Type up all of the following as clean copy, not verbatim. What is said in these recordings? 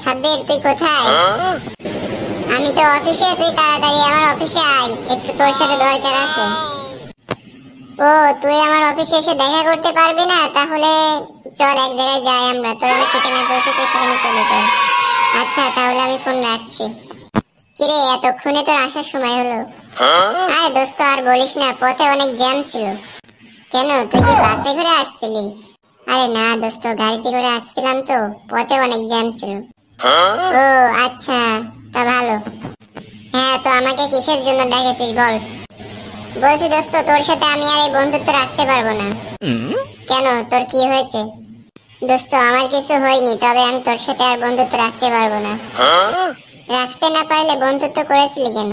সাব্বির, তুই কোথায়? আমি তো অফিসে, তুই তাড়াতাড়ি আমার অফিসে আয়, একটু তোর সাথে দরকার আছে। ও, তুই আমার অফিসে এসে দেখা করতে পারবি না? তাহলে চল এক জায়গায় যাই আমরা, তোর আমি ঠিকানা বলছি, তুই সেখানে চলে যা। আচ্ছা, তাহলে আমি ফোন রাখছি। কিরে, এতক্ষণে তোর আসার সময় হলো? আরে দোস্ত, আর বলিস না, পথে অনেক জ্যাম ছিল। কেন, তুই কি বাসে করে আসছিলি? আরে না দোস্ত, গাড়িতে করে আসছিলাম তো, পথে অনেক জ্যাম ছিল। ও আচ্ছা, তা ভালো। হ্যাঁ, তো আমাকে কিসের জন্য ডেকেছিস বল? বলছি দোস্ত, তোর সাথে আমি আর এই বন্ধুত্ব রাখতে পারবো না। কেন, তোর কি হয়েছে? দোস্ত, আমার কিছু হয়নি, তবে আমি তোর সাথে আর বন্ধুত্ব রাখতে পারবো না। রাখতে না পারলে বন্ধুত্ব করেছিলি কেন?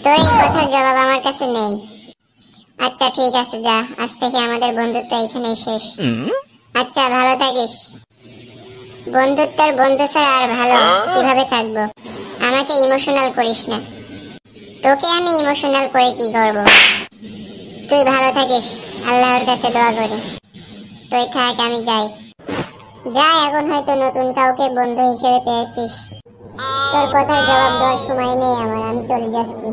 তোর এই কথার জবাব আমার কাছে নেই। আচ্ছা ঠিক আছে, যা, আজ থেকে আমাদের বন্ধুত্ব এখানেই শেষ। আচ্ছা, ভালো থাকিস। বন্ধুত্বের বন্ধু ছাড়া আর ভালো কিভাবে থাকবো? আমাকে ইমোশনাল করিস না। তোকে আমি ইমোশনাল করে কি করব? তুই ভালো থাকিস, আল্লাহর কাছে দোয়া করি। তুই থাক, আমি যাই। যা, এখন হয়তো নতুন কাউকে বন্ধু হিসেবে পেয়েছিস। তোর কথার জবাব দেওয়ার সময় নেই আমার, আমি চলে যাচ্ছি।